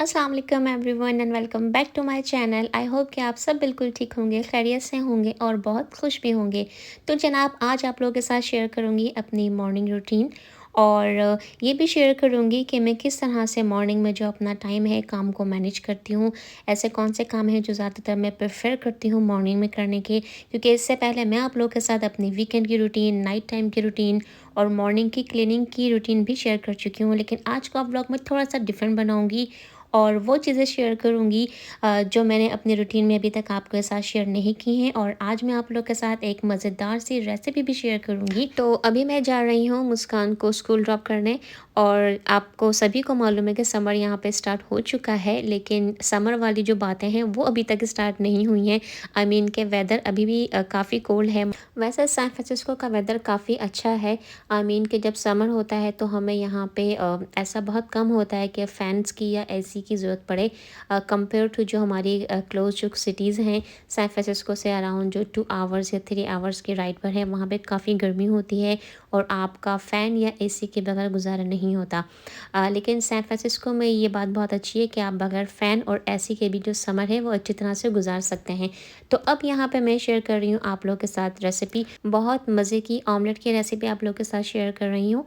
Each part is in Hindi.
अस्सलाम वालेकुम everyone and welcome back to my channel. I hope कि आप सब बिल्कुल ठीक होंगे, खैरियत से होंगे और बहुत खुश भी होंगे। तो जनाब, आज आप लोगों के साथ शेयर करूंगी अपनी मॉर्निंग रूटीन और ये भी शेयर करूंगी कि मैं किस तरह से मॉर्निंग में जो अपना टाइम है काम को मैनेज करती हूँ। ऐसे कौन से काम हैं जो ज़्यादातर मैं प्रेफर करती हूँ मॉर्निंग में करने के, क्योंकि इससे पहले मैं आप लोगों के साथ अपनी वीकेंड की रूटीन, नाइट टाइम की रूटीन और मॉर्निंग की क्लीनिंग की रूटीन भी शेयर कर चुकी हूँ। लेकिन आज का व्लॉग मैं थोड़ा सा डिफरेंट बनाऊँगी और वो चीज़ें शेयर करूँगी जो मैंने अपनी रूटीन में अभी तक आपके साथ शेयर नहीं की हैं। और आज मैं आप लोग के साथ एक मज़ेदार सी रेसिपी भी शेयर करूँगी। तो अभी मैं जा रही हूँ मुस्कान को स्कूल ड्रॉप करने, और आपको सभी को मालूम है कि समर यहाँ पे स्टार्ट हो चुका है, लेकिन समर वाली जो बातें हैं वो अभी तक स्टार्ट नहीं हुई हैं। आई मीन के वेदर अभी भी काफ़ी कोल्ड है। वैसे सैन फ्रांसिस्को का वेदर काफ़ी अच्छा है। आई मीन कि जब समर होता है तो हमें यहाँ पे ऐसा बहुत कम होता है कि फ़ैन्स की या एसी की ज़रूरत पड़े, कंपेयर टू जो हमारी क्लोज जो सिटीज़ हैं सैन फ्रांसिस्को से अराउंड जो 2 आवर्स या 3 आवर्स की राइड पर है, वहाँ पे काफ़ी गर्मी होती है और आपका फ़ैन या एसी के बगैर गुजारा नहीं होता। लेकिन सैन फ्रांसिस्को में ये बात बहुत अच्छी है कि आप बगैर फ़ैन और एसी के भी जो समर है वो अच्छी तरह से गुजार सकते हैं। तो अब यहाँ पे मैं शेयर कर रही हूँ आप लोगों के साथ रेसिपी, बहुत मज़े की ऑमलेट की रेसिपी आप लोगों के साथ शेयर कर रही हूँ।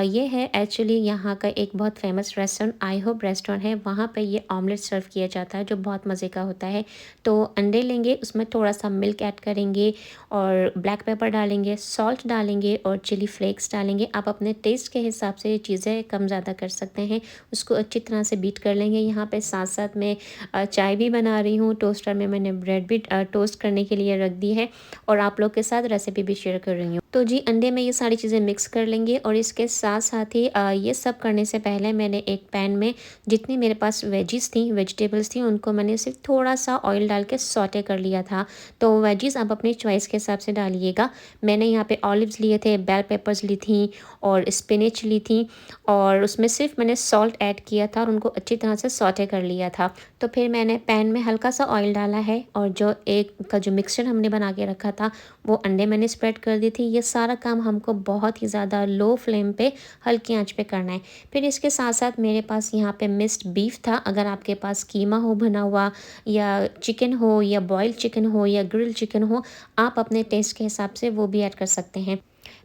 ये है एक्चुअली यहाँ का एक बहुत famous restaurant, I hope restaurant है, वहाँ पे ये ऑमलेट सर्व किया जाता है जो बहुत मज़े का होता है। तो अंडे लेंगे, उसमें थोड़ा सा मिल्क ऐड करेंगे और ब्लैक पेपर डालेंगे, सॉल्ट डालेंगे और चिली फ्लेक्स डालेंगे। आप अपने टेस्ट के हिसाब से चीज़ें कम ज़्यादा कर सकते हैं। उसको अच्छी तरह से बीट कर लेंगे। यहाँ पे साथ साथ मैं चाय भी बना रही हूँ। टोस्टर में मैंने ब्रेड भी टोस्ट करने के लिए रख दी है और आप लोग के साथ रेसिपी भी शेयर कर रही हूँ। तो जी, अंडे में ये सारी चीज़ें मिक्स कर लेंगे और इसके साथ साथ ही ये सब करने से पहले मैंने एक पैन में जितनी मेरे पास वेजिस थी, वेजिटेबल्स थी, उनको मैंने सिर्फ थोड़ा सा ऑयल डाल के सॉटे कर लिया था। तो वेजिस आप अपनी चॉइस के हिसाब से डालिएगा। मैंने यहाँ पे ऑलिव्स लिए थे, बेल पेपर्स ली थी और स्पिनच ली थी और उसमें सिर्फ मैंने सॉल्ट ऐड किया था और उनको अच्छी तरह से सॉटे कर लिया था। तो फिर मैंने पैन में हल्का सा ऑयल डाला है और जो एक का जो मिक्सचर हमने बना के रखा था वो अंडे मैंने स्प्रेड कर दी थी। ये सारा काम हमको बहुत ही ज़्यादा लो फ्लेम पे हल्की आंच पे करना है। फिर इसके साथ साथ मेरे पास यहाँ पे मिक्स्ड बीफ था। अगर आपके पास कीमा हो भुना हुआ या चिकन हो या बॉइल्ड चिकन हो या ग्रिल चिकन हो, आप अपने टेस्ट के हिसाब से वो भी ऐड कर सकते हैं।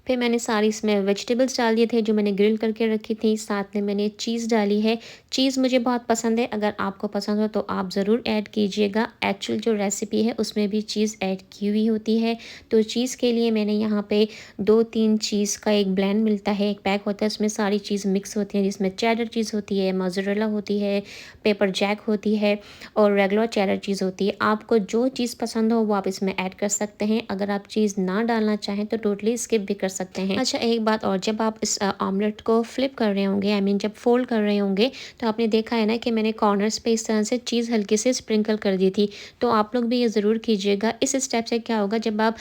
फिर मैंने सारी इसमें वेजिटेबल्स डाल दिए थे जो मैंने ग्रिल करके रखी थी। साथ में मैंने चीज़ डाली है। चीज़ मुझे बहुत पसंद है, अगर आपको पसंद हो तो आप ज़रूर ऐड कीजिएगा। एक्चुअल जो रेसिपी है उसमें भी चीज़ ऐड की हुई होती है। तो चीज़ के लिए मैंने यहाँ पे 2-3 चीज़ का एक ब्लेंड मिलता है, एक पैक होता है, उसमें सारी चीज़ मिक्स होती है, जिसमें चेडर चीज़ होती है, मोज़रेला होती है, पेपर जैक होती है और रेगुलर चेडर चीज़ होती है। आपको जो चीज़ पसंद हो वो आप इसमें ऐड कर सकते हैं। अगर आप चीज़ ना डालना चाहें तो टोटली स्किप भी कर सकते हैं। अच्छा, एक बात और, जब आप इस ऑमलेट को फ्लिप कर रहे होंगे, आई मीन जब फोल्ड कर रहे होंगे, तो आपने देखा है ना कि मैंने कॉर्नर्स पे इस तरह से चीज़ हल्की से स्प्रिंकल कर दी थी। तो आप लोग भी ये ज़रूर कीजिएगा। इस स्टेप से क्या होगा, जब आप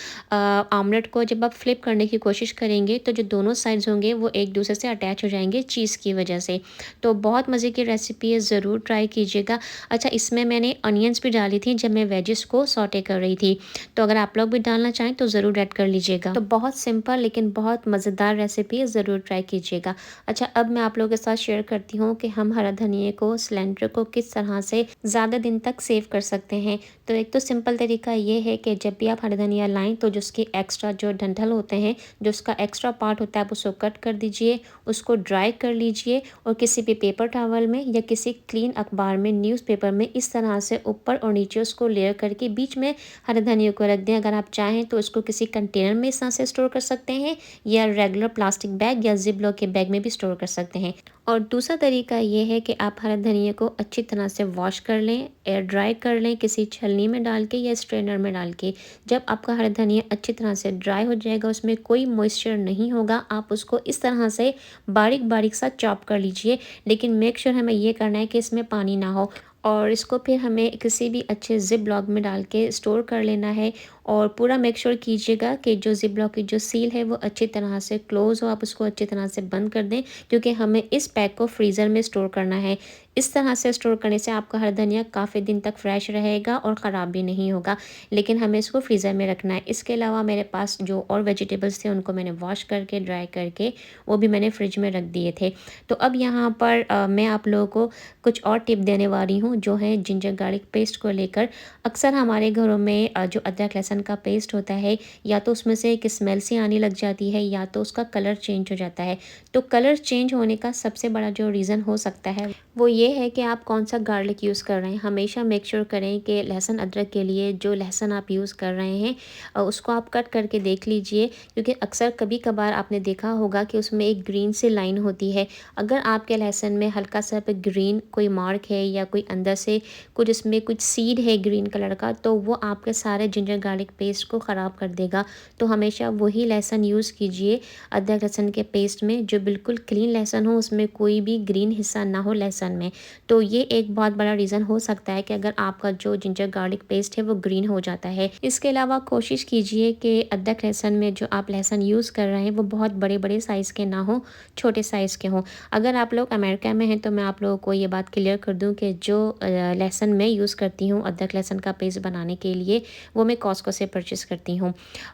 ऑमलेट को जब आप फ्लिप करने की कोशिश करेंगे तो जो दोनों साइड्स होंगे वो एक दूसरे से अटैच हो जाएंगे चीज़ की वजह से। तो बहुत मज़े की रेसिपी है, ज़रूर ट्राई कीजिएगा। अच्छा, इसमें मैंने अनियंस भी डाली थी जब मैं वेजिस को सॉटे कर रही थी। तो अगर आप लोग भी डालना चाहें तो ज़रूर ऐड कर लीजिएगा। तो बहुत सिंपल लेकिन बहुत मज़ेदार रेसिपी है, ज़रूर ट्राई कीजिएगा। अच्छा, अब मैं आप लोगों के साथ शेयर करती हूँ कि हम हरा धनिया को, सिलेंडर को किस तरह से ज़्यादा दिन तक सेव कर सकते हैं। तो एक तो सिंपल तरीका ये है कि जब भी आप हरा धनिया लाएँ तो जो उसकी एक्स्ट्रा जो डंठल होते हैं, जो उसका एक्स्ट्रा पार्ट होता है, आप उसको कट कर दीजिए, उसको ड्राई कर लीजिए और किसी भी पेपर टॉवल में या किसी क्लीन अखबार में, न्यूज़पेपर में इस तरह से ऊपर और नीचे उसको लेयर करके बीच में हरे धनिया को रख दें। अगर आप चाहें तो इसको किसी कंटेनर में इस तरह से स्टोर कर सकते हैं या रेगुलर प्लास्टिक बैग या जिप-लॉक के बैग में भी स्टोर कर सकते हैं। और दूसरा तरीका ये है कि आप हरे धनिया को अच्छी तरह से वॉश कर लें, एयर ड्राई कर लें किसी छलनी में डाल के या स्ट्रेनर में डाल के। जब आपका हरा धनिया अच्छी तरह से ड्राई हो जाएगा, उसमें कोई मॉइस्चर नहीं होगा, आप उसको इस तरह से बारीक-बारीक सा चॉप कर लीजिए। लेकिन मेक श्योर हमें ये करना है कि इसमें पानी ना हो और इसको फिर हमें किसी भी अच्छे जिप लॉक में डाल के स्टोर कर लेना है और पूरा मेक श्योर कीजिएगा कि जो ज़िप लॉक की जो सील है वो अच्छी तरह से क्लोज़ हो, आप उसको अच्छी तरह से बंद कर दें, क्योंकि हमें इस पैक को फ्रीज़र में स्टोर करना है। इस तरह से स्टोर करने से आपका हरा धनिया काफ़ी दिन तक फ्रेश रहेगा और ख़राब भी नहीं होगा, लेकिन हमें इसको फ्रीज़र में रखना है। इसके अलावा मेरे पास जो और वेजिटेबल्स थे उनको मैंने वॉश करके ड्राई करके वो भी मैंने फ्रिज में रख दिए थे। तो अब यहाँ पर मैं आप लोगों को कुछ और टिप देने वाली हूँ, जो है जिंजर गार्लिक पेस्ट को लेकर। अक्सर हमारे घरों में जो अदरक लहसुन का पेस्ट होता है, या तो उसमें से एक स्मेल सी आने लग जाती है, या तो उसका कलर चेंज हो जाता है। तो कलर चेंज होने का सबसे बड़ा जो रीज़न हो सकता है वो ये है कि आप कौन सा गार्लिक यूज़ कर रहे हैं। हमेशा मेक श्योर करें कि लहसुन अदरक के लिए जो लहसुन आप यूज़ कर रहे हैं उसको आप कट करके देख लीजिए, क्योंकि अक्सर कभी कभार आपने देखा होगा कि उसमें एक ग्रीन सी लाइन होती है। अगर आपके लहसुन में हल्का सा पे ग्रीन कोई मार्क है, या कोई अंदर से कुछ इसमें कुछ सीड है ग्रीन कलर का, तो वो आपके सारे जिंजर गार्लिक पेस्ट को ख़राब कर देगा। तो हमेशा वही लहसुन यूज़ कीजिए अदरक लहसुन के पेस्ट में जो बिल्कुल क्लीन लहसुन हो, उसमें कोई भी ग्रीन हिस्सा ना हो लहसुन में। तो ये एक बहुत बड़ा रीज़न हो सकता है कि अगर आपका जो जिंजर गार्लिक पेस्ट है वो ग्रीन हो जाता है। इसके अलावा कोशिश कीजिए कि अदरक लहसुन में जो आप लहसुन यूज़ कर रहे हैं वो बहुत बड़े बड़े साइज़ के ना हो, छोटे साइज़ के हों। अगर आप लोग अमेरिका में हैं तो मैं आप लोगों को ये बात क्लियर कर दूं कि जो लहसुन मैं यूज़ करती हूँ अदरक लहसुन का पेस्ट बनाने के लिए, वो मैं कॉस्को से परचेज़ करती हूँ।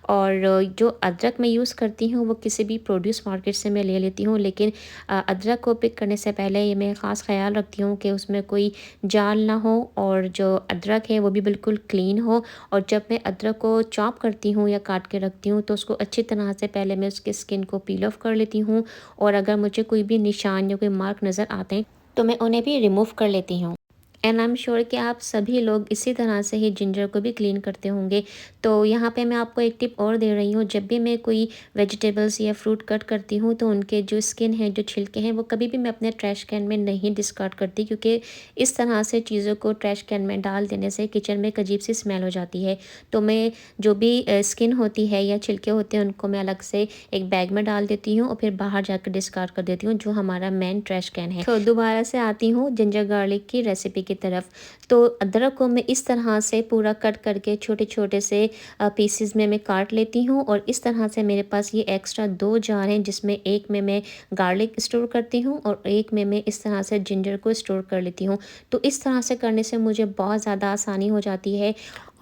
और जो अदरक मैं यूज़ करती हूँ वो किसी भी प्रोड्यूस मार्केट से मैं ले लेती हूँ, लेकिन अदरक को पिक करने से पहले ये मैं ख़ास ख्याल रखती हूँ कि उसमें कोई जाल ना हो, और जो अदरक है वो भी बिल्कुल क्लीन हो। और जब मैं अदरक को चॉप करती हूँ या काट के रखती हूँ तो उसको अच्छी तरह से पहले मैं उसकी स्किन को पील ऑफ कर लेती हूँ, और अगर मुझे कोई भी निशान या कोई मार्क नज़र आते हैं तो मैं उन्हें भी रिमूव कर लेती हूँ। एंड आई एम श्योर कि आप सभी लोग इसी तरह से ही जिंजर को भी क्लीन करते होंगे। तो यहाँ पे मैं आपको एक टिप और दे रही हूँ, जब भी मैं कोई वेजिटेबल्स या फ्रूट कट करती हूँ तो उनके जो स्किन है, जो छिलके हैं, वो कभी भी मैं अपने ट्रैश कैन में नहीं डिस्कार्ड करती, क्योंकि इस तरह से चीज़ों को ट्रैश कैन में डाल देने से किचन में एक अजीब सी स्मेल हो जाती है। तो मैं जो भी स्किन होती है या छिलके होते हैं उनको मैं अलग से एक बैग में डाल देती हूँ और फिर बाहर जाकर डिस्कार्ड कर देती हूँ, जो हमारा मेन ट्रैश कैन है। तो दोबारा से आती हूँ जिंजर गार्लिक की रेसिपी की तरफ। तो अदरक को मैं इस तरह से पूरा कट करके छोटे छोटे से पीसेस में मैं काट लेती हूँ, और इस तरह से मेरे पास ये एक्स्ट्रा 2 जार हैं, जिसमें एक में मैं गार्लिक स्टोर करती हूँ और एक में मैं इस तरह से जिंजर को स्टोर कर लेती हूँ। तो इस तरह से करने से मुझे बहुत ज़्यादा आसानी हो जाती है,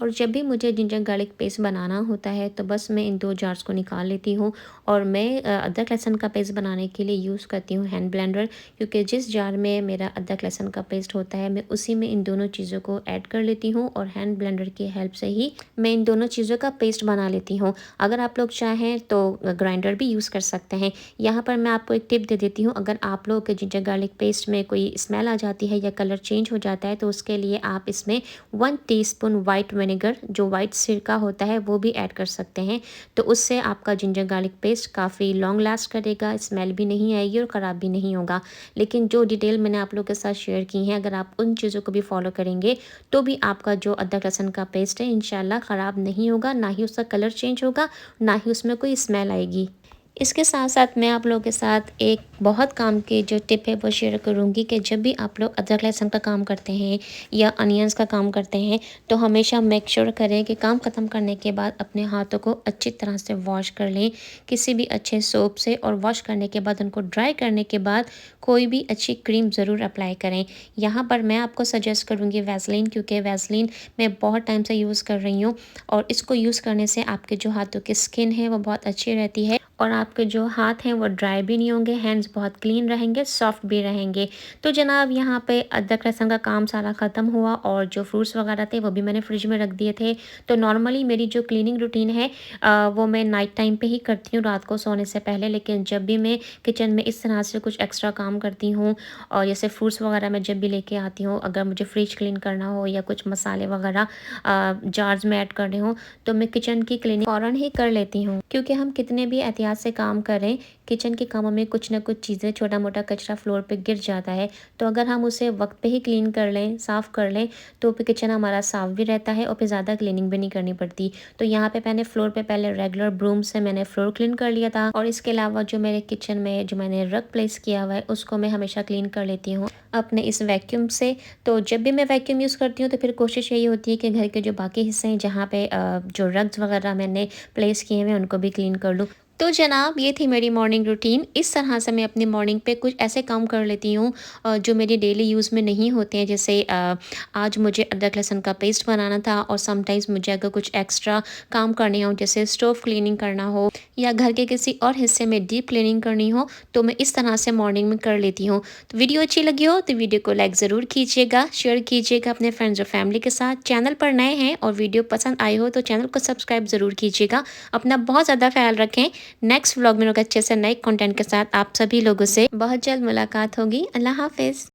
और जब भी मुझे जिंजर गार्लिक पेस्ट बनाना होता है तो बस मैं इन 2 जार्स को निकाल लेती हूँ, और मैं अदरक लहसुन का पेस्ट बनाने के लिए यूज़ करती हूँ हैंड ब्लेंडर, क्योंकि जिस जार में मेरा अदरक लहसुन का पेस्ट होता है मैं उसी में इन दोनों चीज़ों को ऐड कर लेती हूँ, और हैंड ब्लेंडर की हेल्प से ही मैं इन दोनों चीज़ों का पेस्ट बना लेती हूँ। अगर आप लोग चाहें तो ग्राइंडर भी यूज़ कर सकते हैं। यहाँ पर मैं आपको एक टिप दे देती हूँ, अगर आप लोग के जिंजर गार्लिक पेस्ट में कोई स्मेल आ जाती है या कलर चेंज हो जाता है तो उसके लिए आप इसमें 1 टीस्पून वाइट विनेगर, जो वाइट सिरका होता है, वो भी ऐड कर सकते हैं। तो उससे आपका जिंजर गार्लिक पेस्ट काफ़ी लॉन्ग लास्ट करेगा, स्मेल भी नहीं आएगी और ख़राब भी नहीं होगा। लेकिन जो डिटेल मैंने आप लोगों के साथ शेयर की हैं, अगर आप उन चीज़ों को भी फॉलो करेंगे तो भी आपका जो अदरक लहसुन का पेस्ट है इंशाल्लाह ख़राब नहीं होगा, ना ही उसका कलर चेंज होगा, ना ही उसमें कोई स्मेल आएगी। इसके साथ साथ मैं आप लोगों के साथ एक बहुत काम की जो टिप है वो शेयर करूँगी कि जब भी आप लोग अदरक लहसुन का काम करते हैं या अनियंस का काम करते हैं तो हमेशा मेक श्योर करें कि काम ख़त्म करने के बाद अपने हाथों को अच्छी तरह से वॉश कर लें किसी भी अच्छे सोप से, और वॉश करने के बाद उनको ड्राई करने के बाद कोई भी अच्छी क्रीम ज़रूर अप्लाई करें। यहाँ पर मैं आपको सजेस्ट करूँगी वैसलीन, क्योंकि वैसलीन मैं बहुत टाइम से यूज़ कर रही हूँ, और इसको यूज़ करने से आपके जो हाथों की स्किन है वो बहुत अच्छी रहती है, और आपके जो हाथ हैं वो ड्राई भी नहीं होंगे, हैंड्स बहुत क्लीन रहेंगे, सॉफ्ट भी रहेंगे। तो जनाब यहाँ पे अदरक लहसुन का काम सारा ख़त्म हुआ, और जो फ्रूट्स वगैरह थे वो भी मैंने फ्रिज में रख दिए थे। तो नॉर्मली मेरी जो क्लीनिंग रूटीन है वो मैं नाइट टाइम पे ही करती हूँ, रात को सोने से पहले। लेकिन जब भी मैं किचन में इस तरह से कुछ एक्स्ट्रा काम करती हूँ, और जैसे फ्रूट्स वगैरह मैं जब भी लेके आती हूँ, अगर मुझे फ्रिज क्लीन करना हो या कुछ मसाले वगैरह जार्स में ऐड करने हो, तो मैं किचन की क्लीनिंग फ़ौरन ही कर लेती हूँ, क्योंकि हम कितने भी एहतियात एहतियात से काम करें। किचन के कामों में कुछ ना कुछ चीज़ें, छोटा मोटा कचरा फ्लोर पे गिर जाता है, तो अगर हम उसे वक्त पे ही क्लीन कर लें, साफ़ कर लें, तो फिर किचन हमारा साफ़ भी रहता है और फिर ज़्यादा क्लीनिंग भी नहीं करनी पड़ती। तो यहाँ पे मैंने फ्लोर पे पहले रेगुलर ब्रूम से मैंने फ्लोर क्लीन कर लिया था, और इसके अलावा जो मेरे किचन में जो मैंने रग प्लेस किया हुआ है उसको मैं हमेशा क्लीन कर लेती हूँ अपने इस वैक्यूम से। तो जब भी मैं वैक्यूम यूज़ करती हूँ तो फिर कोशिश यही होती है कि घर के जो बाकी हिस्से हैं जहाँ पे जो रग्स वगैरह मैंने प्लेस किए हुए हैं उनको भी क्लीन कर लूँ। तो जनाब ये थी मेरी मॉर्निंग रूटीन। इस तरह से मैं अपनी मॉर्निंग पे कुछ ऐसे काम कर लेती हूँ जो मेरी डेली यूज़ में नहीं होते हैं। जैसे आज मुझे अदरक लहसुन का पेस्ट बनाना था, और समटाइम्स मुझे अगर कुछ एक्स्ट्रा काम करने हो, जैसे स्टोव क्लीनिंग करना हो या घर के किसी और हिस्से में डीप क्लीनिंग करनी हो, तो मैं इस तरह से मॉर्निंग में कर लेती हूँ। तो वीडियो अच्छी लगी हो तो वीडियो को लाइक ज़रूर कीजिएगा, शेयर कीजिएगा अपने फ्रेंड्स और फैमिली के साथ। चैनल पर नए हैं और वीडियो पसंद आई हो तो चैनल को सब्सक्राइब ज़रूर कीजिएगा। अपना बहुत ज़्यादा ख्याल रखें। नेक्स्ट व्लॉग में लोग अच्छे से नए कंटेंट के साथ आप सभी लोगों से बहुत जल्द मुलाकात होगी। अल्लाह हाफ़िज़।